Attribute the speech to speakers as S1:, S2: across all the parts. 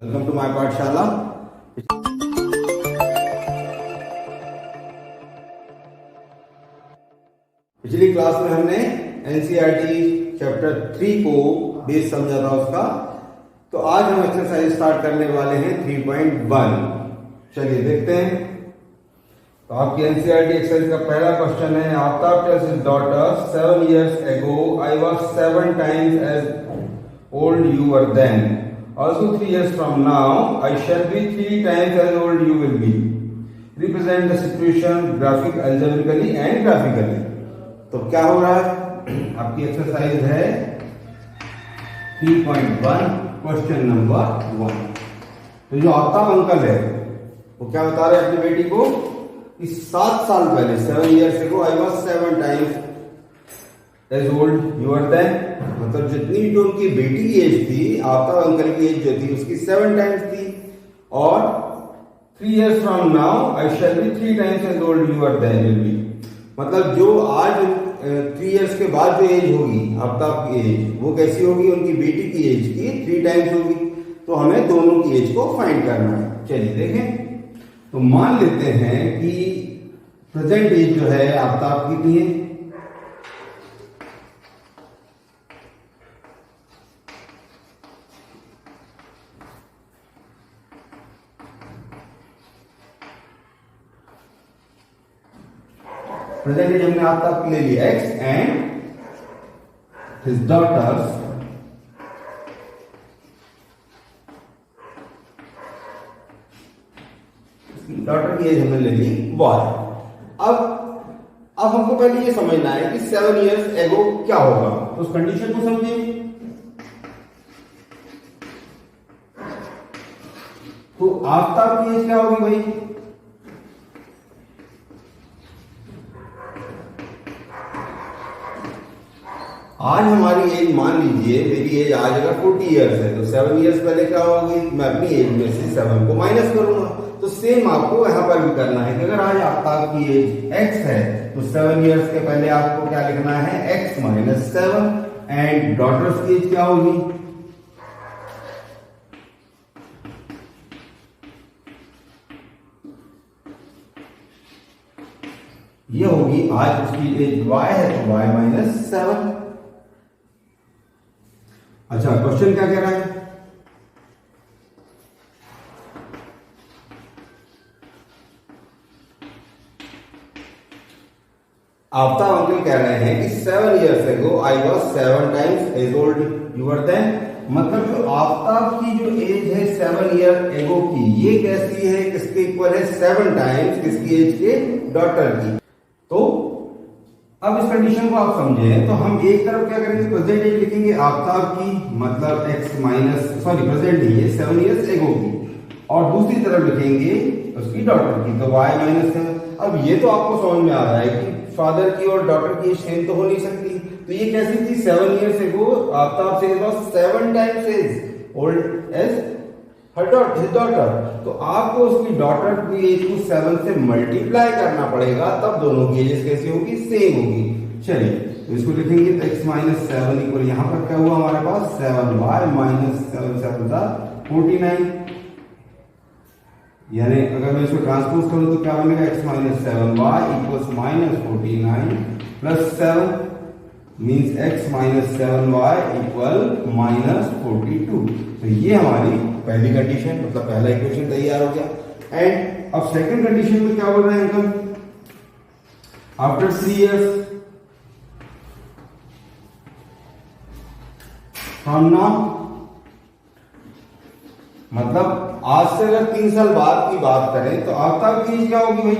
S1: Welcome to my पाठशाला। पिछली class में हमने एनसीईआरटी चैप्टर 3 को बेस समझा था उसका। तो आज हम एक्सरसाइज स्टार्ट करने वाले हैं 3.1। चलिए देखते हैं। तो आपकी एनसीईआरटी एक्सरसाइज का पहला क्वेश्चन है, after tales his daughter 7 years ago I was 7 times as old you were then. Also 3 years from now I shall be 3 times as old you will be. Represent the situation graphic algebraically and graphically. तो क्या हो रहा है? आपकी exercise है 3.1 question number 1। तो जो Aftab uncle है वो क्या बता रहे हैं अपनी बेटी को कि 7 साल पहले 7 years ago I was 7 times as old you were then। मतलब जितनी जो उनकी बेटी की एज थी, आफ्ताब अंकल की एज जो थी उसकी 7 टाइम्स थी। और 3 years from now I shall be 3 times as old you were then will be। मतलब जो आज 3 years के बाद जो एज होगी आफ्ताब की एज, वो कैसी होगी? उनकी बेटी की एज की 3 टाइम्स होगी। तो हमें दोनों की एज को फाइंड करना है। चलिए देखें। तो मान लेते हैं कि प्रेजेंट एज जो है आफ्ताब की कितनी है? प्रेजेंट एज हमने आफ्ताब की ले ली x and his daughters daughter की एज हमने ले ली y। अब हमको पहले ये समझना है कि 7 years ago क्या होगा। तो उस कंडीशन को समझिए। तो आफ्ताब की एज क्या होगी भाई? आज हमारी एज, मान लीजिए मेरी एज आज अगर 40 years है, तो 7 years पहले क्या होगी? मैं अपनी एज में से 7 को माइनस करूंगा। तो सेम आपको यहां पर भी करना है कि अगर आज आफ्ताब की एज x है तो 7 years के पहले आपको क्या लिखना है? x minus 7। एंड डॉटर्स की एज क्या होगी? ये होगी, आज उसकी एज y है तो y माइनस 7। अच्छा, क्वेश्चन क्या कह रहा है? आफ्ताब अंकल कह रहे हैं कि 7 years ago I was 7 times as old you were then। मतलब जो आफ्ताब की जो एज है 7 year ago की, ये कैसी है? किसके इक्वल है? 7 टाइम्स किसकी एज के? डॉटर की। तो अब इस कंडीशन को आप समझें तो हम एक तरफ क्या करेंगे? प्रेजेंट एज लिखेंगे आफ्ताब की, मतलब x माइनस, सॉरी प्रेजेंट नहीं है, 7 years ago की। और दूसरी तरफ लिखेंगे उसकी डॉटर की, तो y माइनस 7। अब ये तो आपको समझ में आ रहा है कि फादर की और डॉटर की सेम तो हो नहीं सकती। तो ये कैसी थी? 7 years ago आफ्ताब से 7 टाइम्स एज ओल्ड एज हर डॉटर। तो आपको उसकी डॉटर की एज को 7 से मल्टीप्लाई करना पड़ेगा, तब दोनों की एज कैसी होगी? सेम होगी। चलिए तो इसको लिखेंगे तो x माइनस 7 इक्वल, यहां पर क्या हुआ हमारे पास? 7y minus 7 7 49। यानी अगर मैं इसको ट्रांसपोज करूं तो क्या बनेगा? x minus 7y equals minus 49 plus 7 means x minus 7y equal minus 42। तो ये हमारी पहली कंडीशन, मतलब पहला इक्वेशन तैयार हो गया। एंड अब सेकंड कंडीशन में क्या बोल रहे हैं uncle? After 3 years from now, मतलब आज से अगर 3 साल बाद की बात करें तो आफ्ताब की एज क्या होगी भाई?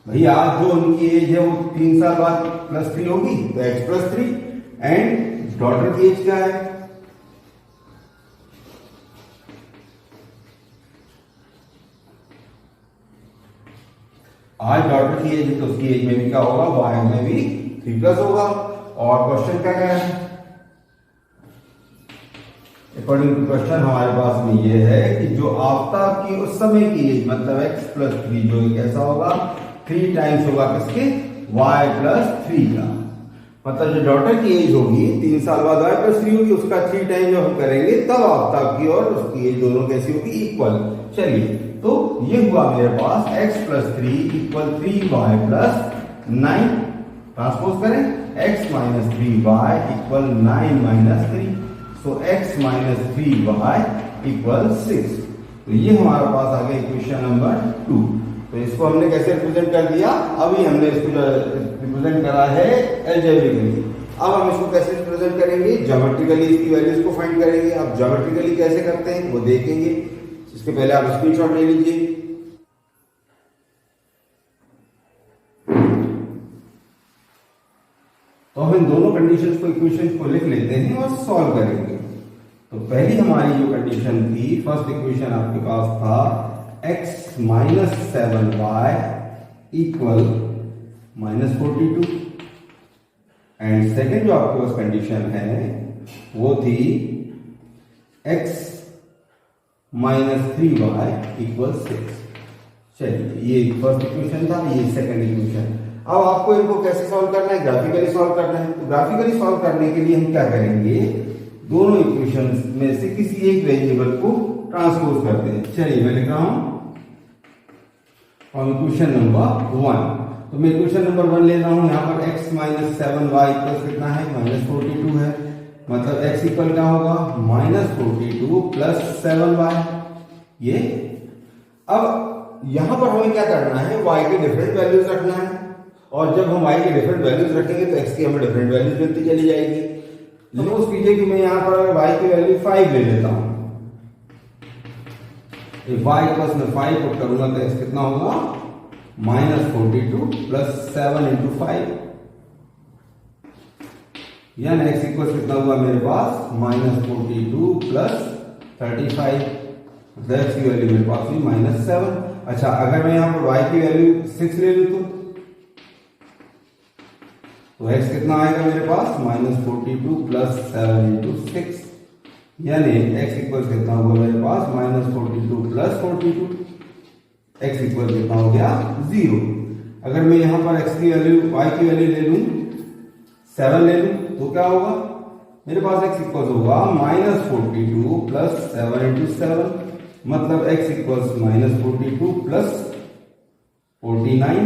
S1: भैया आज जो उनकी एज है वो 3 साल बाद प्लस 3 होगी, तो x प्लस 3। एंड डॉटर की एज क्या है? आज डॉटर की एज है तो उसकी एज में भी क्या होगा? y में भी 3 प्लस होगा। और क्वेश्चन क्या कह रहा है? अकॉर्डिंग टू क्वेश्चन हमारे पास में ये है कि जो आफ्ताब की उस समय की एज, मतलब x प्लस 3 जो कैसा होगा? 3 टाइम्स होगा किसके? y प्लस 3 का। मतलब जो डॉटर की एज होगी 3 साल बाद y प्लस 3 होगी, उसका 3 टाइम जब हम करेंगे तब आफ्ताब की और उसकी एज दोनों कैसी होगी, इक्वल। चलिए, तो ये हुआ मेरे पास x plus 3 equal 3y plus 9। Transpose करें, x minus 3y equal 9 minus 3, सो x माइनस 3y इक्वल 6। तो ये हमारे पास आ गया इक्वेशन नंबर 2। तो इसको हमने कैसे रिप्रेजेंट कर दिया, अभी हमने इसको रिप्रेजेंट करा है अलजेब्रिकली। अब हम इसको कैसे रिप्रेजेंट करेंगे, ज्योमेट्रिकली इसकी वैल्यूज को फाइंड करेंगे। अब ज्योमेट्रिकली कैसे करते हैं वो देखेंगे। इसके पहले आप स्क्रीनशॉट ले लीजिए। तो हम इन दोनों कंडीशंस को, इक्वेशंस को लिख लेते हैं और सॉल्व करेंगे। तो पहली हमारी जो कंडीशन थी, फर्स्ट इक्वेशन आपके पास था x minus 7y equal minus 42, and second जो आपके पास कंडीशन है वो थी x माइनस 3y इक्वल 6। चलिए, ये फर्स्ट इक्वेशन था, ये सेकेंड इक्वेशन। अब आपको इनको कैसे सॉल्व करना है, ग्राफिकली सॉल्व करना है। तो ग्राफिकली सॉल्व करने के लिए हम क्या करेंगे, दोनों इक्वेशंस में से किसी एक वेरिएबल को ट्रांसपोज करते हैं। चलिए, मैं लिख रहा हूं इक्वेशन नंबर 1। तो मैं इक्वेशन नंबर 1 ले रहा हूं। यहां पर x माइनस 7y इक्वल कितना है, माइनस 42 है। मतलब x इक्वल क्या होगा, माइनस 42 प्लस 7y। ये अब यहां पर हमें क्या करना है, y के डिफरेंट वैल्यूज रखना है, और जब हम y के डिफरेंट वैल्यूज रखेंगे तो x की हमें डिफरेंट वैल्यूज मिलती चली जाएगी। सपोज कीजिए कि मैं यहां पर y की वैल्यू 5 ले लेता हूं। y प्लस में 5 पुट करूंगा तो x कितना होगा, माइनस 42 प्लस 7 इंटू 5, यानी x इक्वल कितना हुआ मेरे पास, माइनस 42 प्लस 35। x की वैल्यू मेरे पास हुई माइनस 7। अच्छा, अगर मैं यहां पर y की वैल्यू 6 ले लूं तो x कितना आएगा मेरे पास, माइनस 42 प्लस 7 इंटू 6, यानी x इक्वल कितना होगा मेरे पास, माइनस 42 प्लस 42, x इक्वल कितना हो गया, 0। अगर मैं यहां पर x की वैल्यू, y की वैल्यू ले लूं 7 ले लूं तो क्या होगा मेरे पास, x इक्वल होगा माइनस 42 प्लस 7 इंटू 7, मतलब x इक्वल माइनस 42 प्लस 49,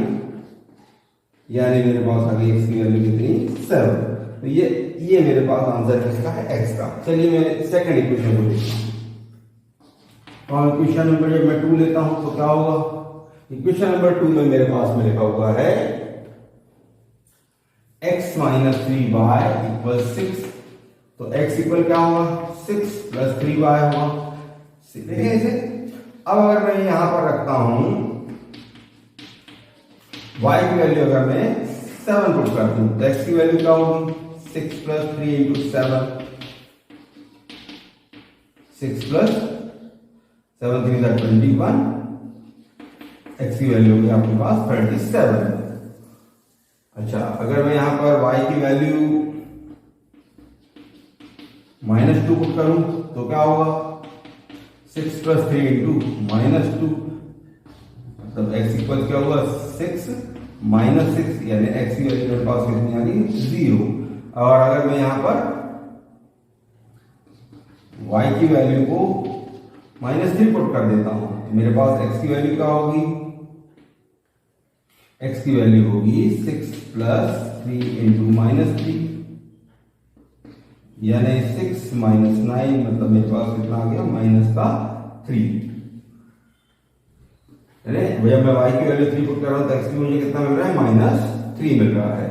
S1: यानी मेरे पास आ गई x की वैल्यू कितनी, 7। तो ये मेरे पास आंसर किसका है, x का। चलिए मैं सेकंड इक्वेशन को देखता हूं। तो इक्वेशन नंबर जब मैं 2 लेता हूं तो क्या होगा, इक्वेशन नंबर 2 में मेरे पास में लिखा हुआ है x माइनस 3y इक्वल 6। तो x इक्वल क्या होगा, 6 प्लस 3y होगा। देखिए इसे, अब अगर मैं यहां पर रखता हूं y की वैल्यू, अगर मैं 7 पुट कर दूं तो x की वैल्यू क्या होगी, 6 plus 3 into 7, 6 plus 7 3 is 21, x की वैल्यू होगी आपके पास 37। अच्छा, अगर मैं यहां पर y की वैल्यू माइनस 2 पुट करूं तो क्या होगा, 6 प्लस 3 इंटू माइनस 2, मतलब x इक्वल क्या होगा, 6 माइनस 6, यानी x की वैल्यू मेरे पास कितनी आ गई, 0। और अगर मैं यहां पर y की वैल्यू को माइनस 3 पुट कर देता हूं तो मेरे पास x की वैल्यू क्या होगी, x की वैल्यू होगी 6 प्लस 3 इंटू माइनस 3, यानी 6 माइनस 9, मतलब मेरे पास कितना आ गया, माइनस का 3। भैया मैं y की वैल्यू 3 पुट कर रहा हूं तो x की मुझे कितना मिल रहा है, माइनस 3 मिल रहा है।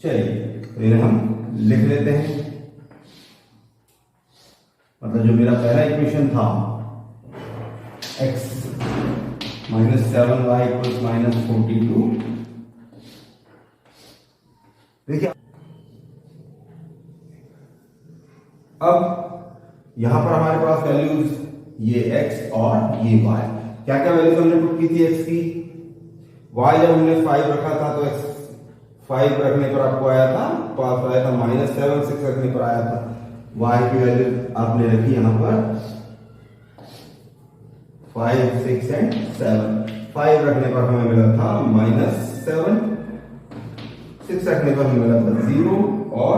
S1: चलिए, तो इन्हें हम लिख लेते हैं। मतलब जो मेरा पहला इक्वेशन था x minus 7y equals minus 42, देखिए अब यहां पर हमारे पास वैल्यूज ये x और ये y, क्या क्या वैल्यूज हमने पुट की थी x की, y जब हमने 5 रखा था तो x 5 रखने पर आपको आया था, पास आया था माइनस 7, 6 रखने पर आया था, y की वैल्यू आपने रखी यहां पर 5, 6 एंड 7। 5 रखने पर हमें मिला था माइनस 7, 6 रखने पर हमें मिला था 0, और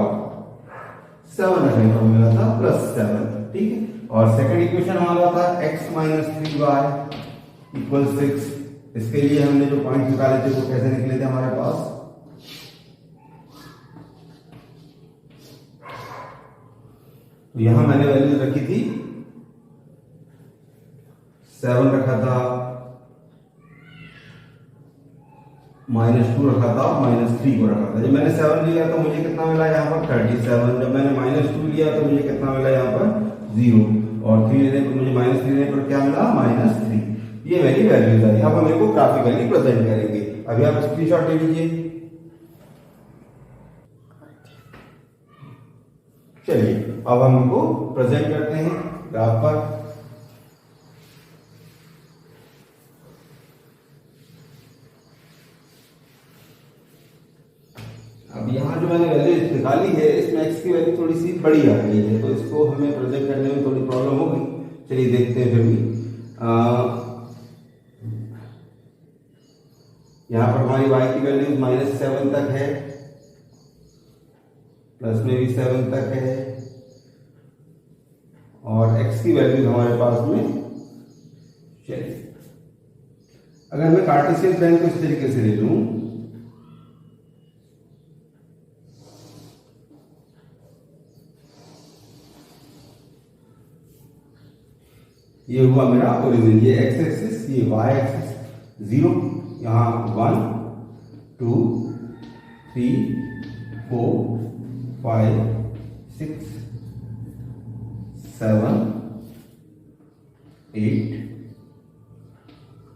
S1: 7 रखने पर मिला था +7, ठीक है। और सेकंड इक्वेशन हमारा था x माइनस 3y इक्वल 6। इसके लिए हमने जो पॉइंट निकाले थे वो कैसे निकले थे हमारे पास, तो यहां मैंने वैल्यू रखी थी 7 रखा था, -2 रखा था, -3 को रखा था। जब मैंने 7 लिया तो मुझे कितना मिला यहाँ पर 37। जब मैंने -2 लिया तो मुझे कितना मिला यहाँ पर 0, और 3 लेने पर मुझे -3 लेने पर क्या मिला -3। ये मेरी वैल्यूज आई। अब हम इनको ग्राफिकली प्रेजेंट करेंगे। अभी आप स्क्रीनशॉट ले लीजिए। चलिए अब हम इनको प्रेजेंट करते हैं ग्राफ पर। अब यहाँ जो मैंने वैल्यू निकाली है इसमें x की वैल्यू थोड़ी सी बड़ी आ गई है, तो इसको हमें प्रेजेंट करने में थोड़ी प्रॉब्लम होगी। चलिए देखते हैं। फिर भी यहाँ पर हमारी y की वैल्यू -7 तक है, प्लस में भी 7 तक है, और x की वैल्यू हमारे पास में, चलिए अगर मैं कार्टेशियन प्लेन को इस तरीके से ले लूं, ये हुआ मेरा ओरिजिन, ये x एक्सिस, ये y एक्सिस 0, यहाँ 1 2 3 4 5 6 7 8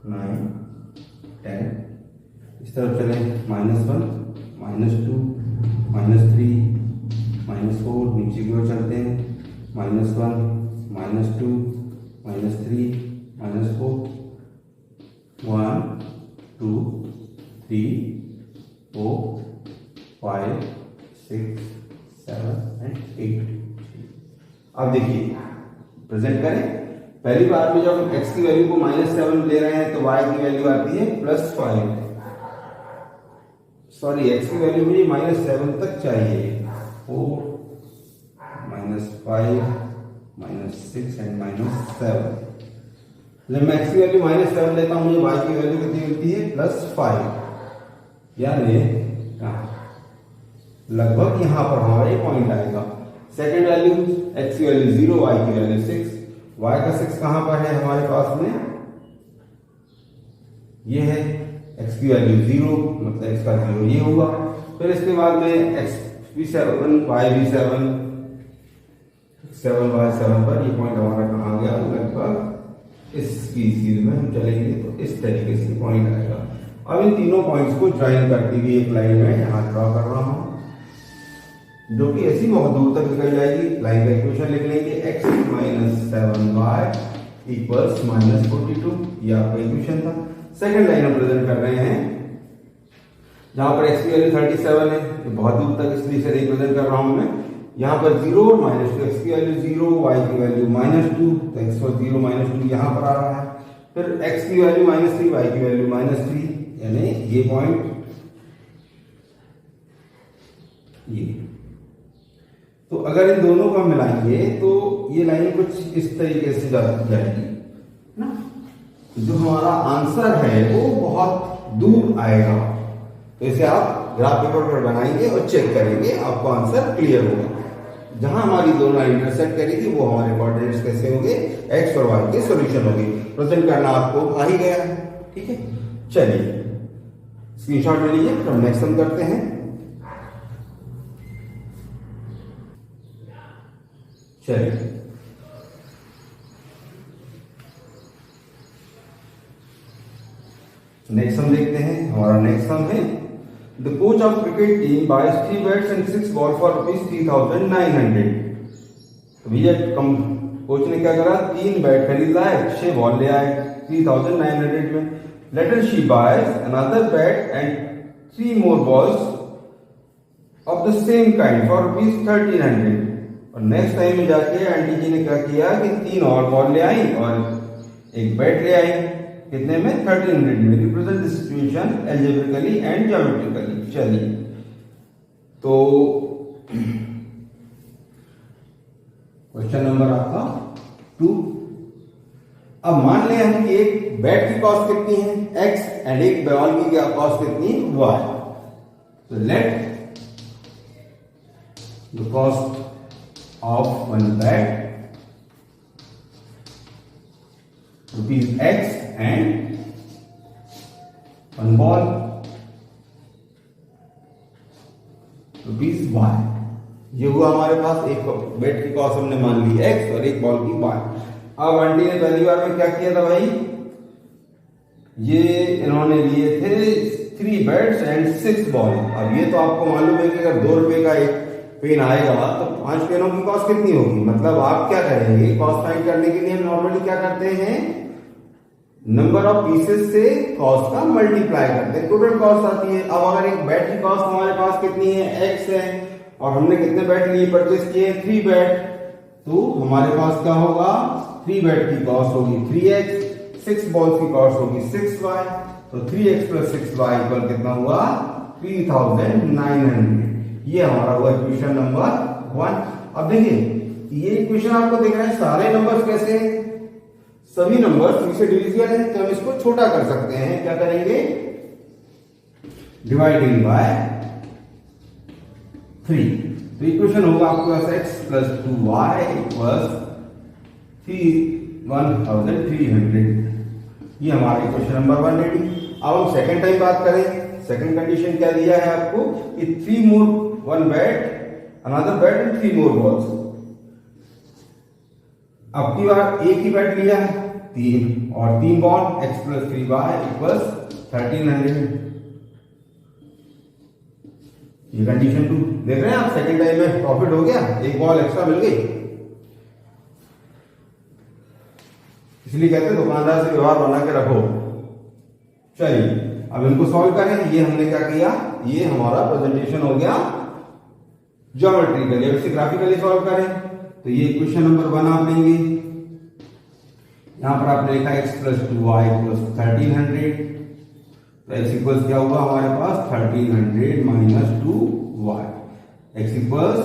S1: 9 10, इस तरफ चले -1 -2 -3 -4, नीचे की ओर चलते हैं -1 -2 -3 -4 1 2 3 4 5 6 7 and 8। अब देखिए प्रेजेंट करें। पहली बार में जब हम x की वैल्यू को -7 ले रहे हैं तो y की वैल्यू आती है +5। सॉरी, x की वैल्यू मुझे -7 तक चाहिए, 4 -5 -6 एंड -7। जब मैं x की वैल्यू -7 लेता हूं मुझे y की वैल्यू कितनी मिलती है +5, यानी लगभग यहां पर हमारा ये पॉइंट आएगा। सेकंड वैल्यू x की वैल्यू 0, y की वैल्यू 6। y का 6 कहां पर है हमारे पास में, ये है। x की वैल्यू 0 मतलब x का 0 ये होगा। फिर इसके बाद में x भी 7 y भी 7 7 y 7 पर ये पॉइंट हमारा कहां गया, लगभग इसकी सीरीज में हम चलेंगे तो इस तरीके से पॉइंट आएगा। अब इन तीनों पॉइंट्स को ज्वाइन करती हुई एक लाइन में यहां ड्रॉ कर रहा हूं, जो कि ऐसी बहुत दूर तक निकल जाएगी। लाइन का इक्वेशन लिख लेंगे, x - 7y इक्वल्स -42, ये आपका इक्वेशन था। सेकंड लाइन हम प्रेजेंट कर रहे हैं जहां पर x की वैल्यू 37 है, तो बहुत दूर तक इसलिए इसे रिप्रेजेंट कर रहा हूं मैं। यहाँ पर 0 और -2, x की वैल्यू 0, y की वैल्यू -2, तो x पर 0 -2 यहाँ पर आ रहा है। फिर x की वैल्यू -3, y की वैल्यू -3, यानी ये पॉइंट ये। तो अगर इन दोनों को मिलाएंगे तो ये लाइन कुछ इस तरीके से जाएगी ना, जो हमारा आंसर है वो बहुत दूर आएगा। तो इसे आप ग्राफ पेपर पर बनाएंगे और चेक करेंगे, आपको आंसर क्लियर होगा। जहां हमारी दोनों लाइन इंटरसेक्ट करेगी वो हमारे कोऑर्डिनेट्स कैसे होंगे, x और y के सॉल्यूशन होंगे। प्रेजेंट करना आपको आ ही गया है, ठीक है। चलिए स्क्रीनशॉट ले लीजिए, फिर नेक्स्ट हम करते हैं। चलिए नेक्स्ट हम देखते हैं। हमारा नेक्स्ट सम है, the coach of cricket team buys 3 bats and 6 ball for ₹3,900। भैया कोच ने क्या करा, 3 बैट खरीद लाए, 6 बॉल ले आए 3,900 में। Later she buys another bat and 3 more balls of the same kind for ₹1,300। और नेक्स्ट टाइम में जाके आंटी जी ने क्या किया कि 3 और बॉल ले आई और एक बैट ले आई, कितने में 1300 में। Represent the situation algebraically and geometrically. चलिए तो क्वेश्चन नंबर आपका 2। अब मान लें हम कि एक बैट की कॉस्ट कितनी है x एंड एक बॉल की कॉस्ट कितनी है y। तो late the cost of one bat rupees x and one ball rupees y। ये हुआ हमारे पास एक बैट की कॉस्ट हमने मान ली x और एक बॉल की y। अब आंटी ने पहली बार में क्या किया था भाई, ये इन्होंने लिए थे 3 बैट्स एंड 6 बॉल। अब ये तो आपको मालूम है कि अगर 2 रुपए का एक पेन आएगा तो 5 पेनों की कॉस्ट कितनी होगी। मतलब आप क्या करेंगे, कॉस्ट फाइंड करने के लिए हम नॉर्मली क्या करते हैं, नंबर ऑफ पीसेस से कॉस्ट का मल्टीप्लाई करते हैं, टोटल कॉस्ट आती है। अब अगर एक बैट की कॉस्ट हमारे पास कितनी है x है और हमने कितने बैट लिए परचेस किए 3 बैट, तो हमारे पास क्या होगा 3 बैट की कॉस्ट होगी 3x, 6 बॉल्स की कॉस्ट होगी 6y। तो 3x + 6y इक्वल कितना हुआ 3900। ये हमारा हुआ इक्वेशन नंबर 1। अब देखिए ये इक्वेशन आपको दिख रहा है, सारे नंबर्स कैसे हैं, सभी नंबर 3 से डिविजिबल है, तो हम इसको छोटा कर सकते हैं। क्या करेंगे, डिवाइडिंग बाय 3। तो इक्वेशन होगा आपके पास x + 2y = 1300। ये हमारा इक्वेशन नंबर 1 रेडी। अब हम सेकंड टाइम बात करें, सेकंड कंडीशन क्या दिया है आपको कि 3 मोर 1 bat another bat and 3 more balls. अब की बार एक ही बैट लिया है 3 और 3 बॉल x + 3y = 1300। ये कंडीशन 2 देख रहे हैं आप, सेकंड टाइम में प्रॉफिट हो गया, एक बॉल एक्स्ट्रा मिल गई। इसलिए कहते हैं दुकानदार से व्यवहार बना के रखो। चलिए अब इनको सॉल्व करें। ये हमने क्या किया, ये हमारा प्रेजेंटेशन हो गया ज्योमेट्रिकली। अब इसे ग्राफिकली सॉल्व करें तो ये इक्वेशन नंबर 1 आप लेंगे, यहां पर आपने लिखा x + 2y = 1300। तो x इक्वल्स क्या हुआ हमारे पास 1300 - 2y x इक्वल्स।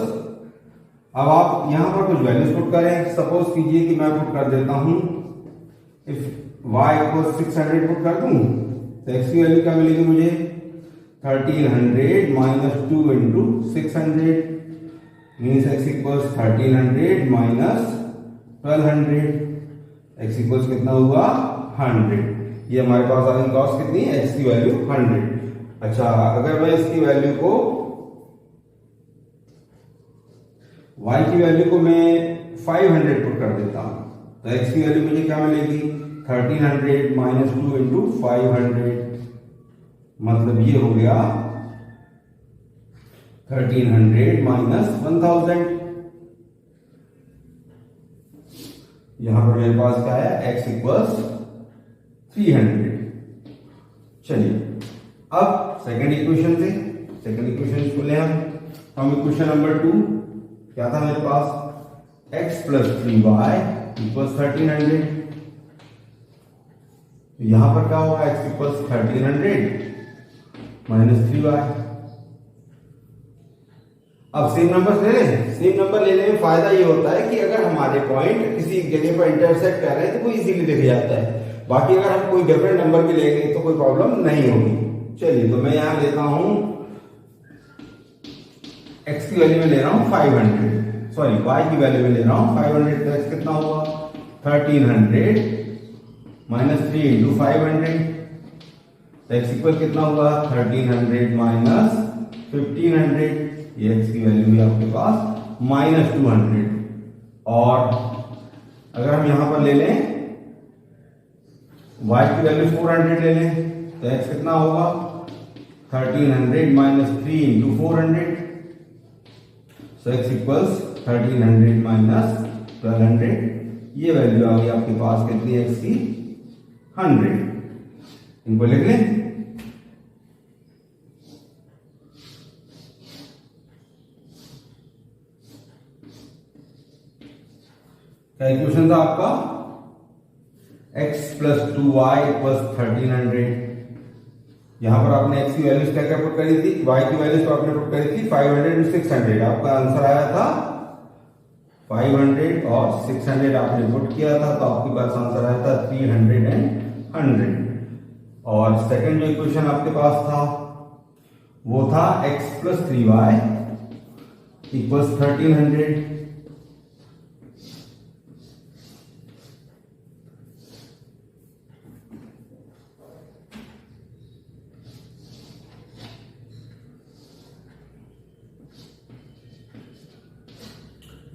S1: अब आप यहां पर कुछ वैल्यूज पुट करें। सपोज कीजिए कि मैं पुट कर देता हूं इफ y = 600 पुट कर दूं तो x की वैल्यू क्या मिलेगी मुझे 1300 - 2 × 600 means x equals 1300 - 1200। x equals कितना हुआ 100। ये हमारे पास आ गई कॉस्ट कितनी है, x की वैल्यू 100। अच्छा अगर मैं इसकी वैल्यू को y की वैल्यू को मैं 500 पुट कर देता हूं तो x की वैल्यू मुझे क्या मिलेगी 1300 - 2 × 500। मतलब ये हो गया 1300 - 1000। यहां पर मेरे पास क्या है x इक्वल्स 300। चलिए अब सेकंड इक्वेशन से सेकंड इक्वेशन को ले हम इक्वेशन नंबर 2 क्या था मेरे पास x + 3y = 1300। तो यहां पर क्या होगा x इक्वल्स 1300 - 3y। अब सेम नंबर ले लें। सेम नंबर लेने में फायदा ये होता है कि अगर हमारे पॉइंट किसी जगह पर इंटरसेक्ट कर रहे हैं तो वो इजीली दिख जाता है। बाकी अगर हम कोई डिफरेंट नंबर के लेंगे तो कोई प्रॉब्लम नहीं होगी। चलिए तो मैं यहां लेता हूं x की वैल्यू में ले रहा हूं 500, सॉरी y की वैल्यू में ले रहा हूं 500। तो x कितना हुआ 1300 - 3 × 500। तो x इक्वल कितना हुआ 1300 - 1500। ये x की वैल्यू भी आपके पास -200। और अगर हम यहां पर ले लें y की वैल्यू 400 ले लें तो x कितना होगा 1300 - 3 × 400। So x equals 1300 - 1200। ये वैल्यू आ गई आपके पास कितनी x की 100। इनको लिख लें। क्या इक्वेशन था आपका x + 2y = 1300। यहाँ पर आपने x की वैल्यूज क्या क्या पुट करी थी, y की वैल्यूज तो आपने पुट करी थी 500 और 600। आपका आंसर आया था 500 और 600 आपने पुट किया था, तो आपके पास आंसर आया था 300 एंड 100। और सेकंड जो इक्वेशन आपके पास था वो था x प्लस 3y इक्वल्स 1300।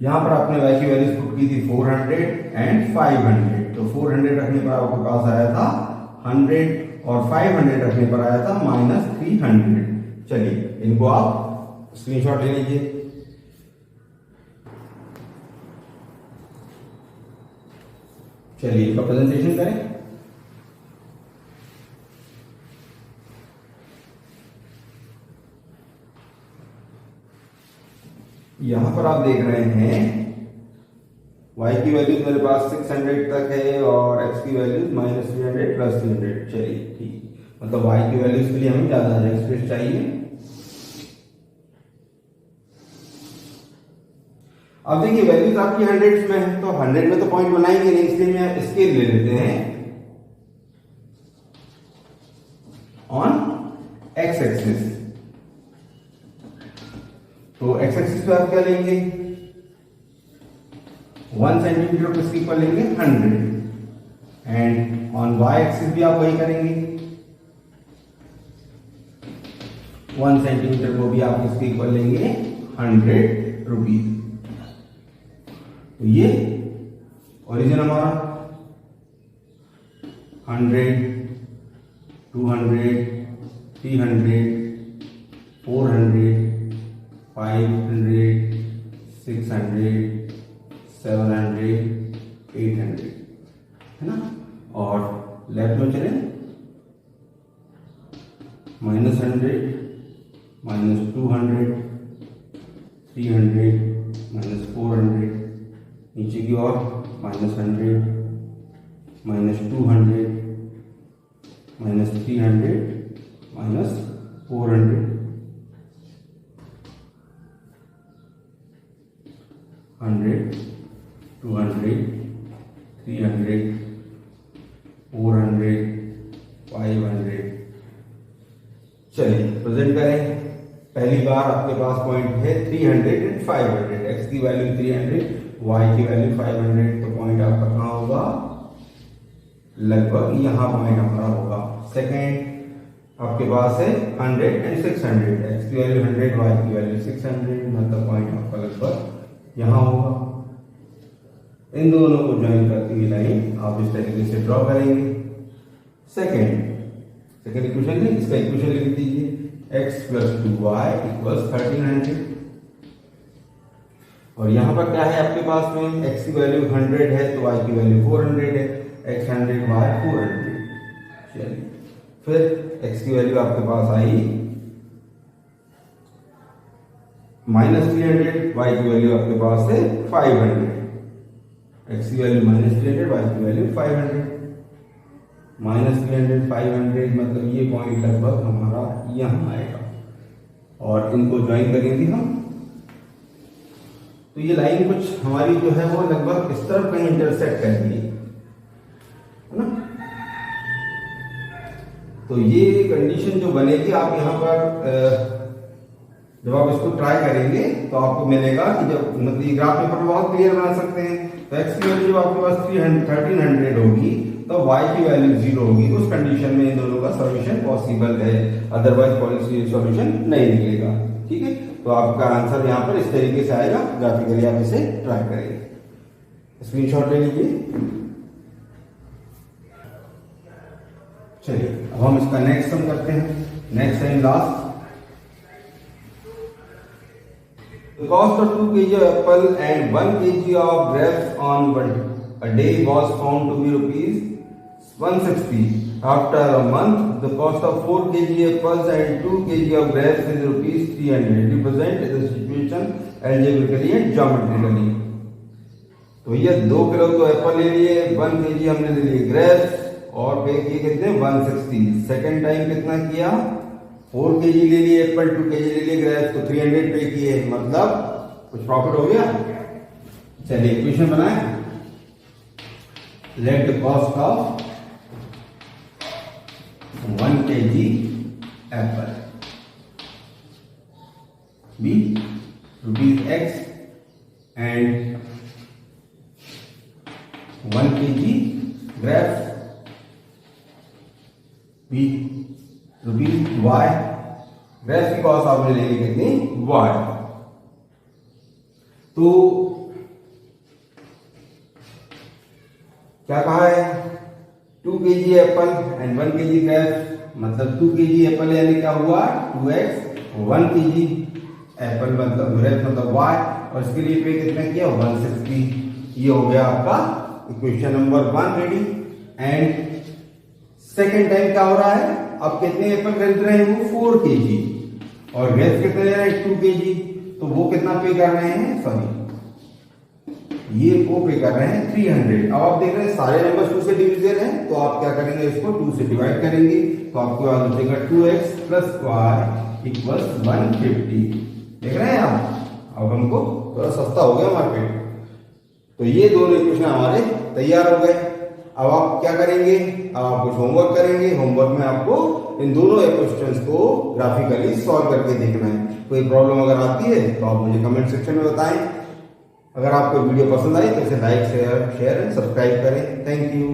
S1: यहां पर आपने y की वैल्यूज पुट की थी 400 एंड 500, तो 400 रखने पर आपके पास आया था 100 और 500 रखने पर आया था -300। चलिए इनको आप स्क्रीनशॉट ले लीजिए। चलिए इनका प्रेजेंटेशन करें। यहां पर आप देख रहे हैं y की वैल्यू मेरे पास 600 तक है और x की वैल्यू -300 प्लस 300। चलिए ठीक, मतलब y की वैल्यूज के लिए हमें ज्यादा स्पेस चाहिए। अब देखिए वैल्यूज आपकी हंड्रेड्स में है, तो 100 में तो पॉइंट बनाएंगे नहीं, इसलिए मैं इसके ले लेते हैं ऑन x एक्सिस। तो x एक्सिस पे आप क्या लेंगे, 1 सेंटीमीटर को इसके इक्वल लेंगे 100 एंड ऑन y एक्सिस भी आप वही करेंगे, 1 सेंटीमीटर को भी आप इसके इक्वल लेंगे 100 रुपीज। तो ये ओरिजिन हमारा 100, 200, 300, 400, 500, 600, 700, 800 है ना। और लेफ्ट में चले -100, -200, 300, -400, नीचे की ओर -100, -200, -300, -400, 100, 200, 300, 400, 500। चलिए प्रेजेंट करें। पहली बार आपके पास पॉइंट है 300 एंड 500, x की वैल्यू 300, y की वैल्यू 500, तो पॉइंट आपका कहां होगा, लगभग यहां पॉइंट हमारा होगा। सेकेंड आपके पास है 100 एंड 600, x की वैल्यू 100, y की वैल्यू 600, मतलब पॉइंट आपका लगभग यहां होगा। इन दोनों को ज्वाइन करती हुई लाइन आप इस तरीके से ड्रॉ करेंगे। सेकेंड इक्वेशन है, इसका इक्वेशन लिख दीजिए, x प्लस 2y इक्वल्स 1300। और यहां पर क्या है आपके पास में, x की वैल्यू 100 है तो y की वैल्यू 400 है, x 100 y 400। चलिए फिर x की वैल्यू आपके पास आई -300, y की वैल्यू आपके पास है 500, x की वैल्यू -300, y की वैल्यू 500, -300, 500, मतलब ये पॉइंट लगभग हमारा यहां आएगा। और इनको ज्वाइन करेंगे हम, तो ये लाइन कुछ हमारी जो है वो लगभग इस तरफ कहीं इंटरसेक्ट करेगी, है ना। तो ये कंडीशन जो बनेगी, आप यहाँ पर जब आप इसको ट्राई करेंगे तो आपको मिलेगा कि जब मतलब ये ग्राफ पेपर बहुत क्लियर बना सकते हैं। तो x की वैल्यू जब आपके पास 1300 होगी तो y की वैल्यू 0 होगी, उस कंडीशन में इन दोनों का सॉल्यूशन पॉसिबल है, अदरवाइज पॉलिसी सॉल्यूशन नहीं निकलेगा। ठीक है, तो आपका आंसर यहाँ पर इस तरीके से आएगा। ग्राफिकली आप इसे ट्राई करेंगे, स्क्रीनशॉट ले लीजिए। चलिए अब हम इसका नेक्स्ट सम करते हैं, next and last. The cost of 2 kg of apple and 1 kg of grapes on a day was found to be ₹160. After a month, the cost of 4 kg apples and 2 kg of grapes is ₹300. Represent the situation algebraically and geometrically. तो ये 2 kilo तो Apple ले लिए, 1 kg हमने ले लिए grapes और पे किए कितने 160। सेकेंड टाइम कितना किया 4 kg ले लिए एप्पल, 2 kg ले लिए ग्रेप्स, तो 300 पे किए, मतलब कुछ प्रॉफिट हो गया। चलिए इक्वेशन बनाए, let the cost of 1 kg apple be ₹X and 1 kg grapes be ₹Y। Grapes की कॉस्ट आपने लेनी कितनी Y। तो क्या कहा है 2 kg Apple and 1 kg grapes, मतलब 2 kg एप्पल यानी क्या हुआ 2x, 1 kg एप्पल मतलब ग्रेप्स मतलब y, और इसके लिए पे कितना किया 160। ये हो गया आपका equation number 1 ready. And second time क्या हो रहा है, अब कितने एप्पल खरीद रहे हैं वो 4 kg, और ग्रेप्स कितने ले रहे हैं 2 kg, तो वो कितना पे कर रहे हैं, सॉरी ये वो पे कर रहे हैं 300। अब आप देख रहे हैं सारे नंबर्स 2 से डिविजिबल हैं, तो आप क्या करेंगे इसको 2 से डिवाइड करेंगे, तो आपके पास बचेगा 2x + y = 150। देख रहे हैं आप, अब हमको थोड़ा सस्ता हो गया मार्केट। तो ये दोनों इक्वेशन हमारे तैयार हो गए। अब आप क्या करेंगे, अब आप कुछ होमवर्क करेंगे। होमवर्क में आपको इन दोनों क्वेश्चंस को ग्राफिकली सॉल्व करके देखना है। कोई प्रॉब्लम अगर आती है तो आप मुझे कमेंट सेक्शन में बताएं। अगर आपको वीडियो पसंद आई तो इसे लाइक शेयर एंड सब्सक्राइब करें। Thank you.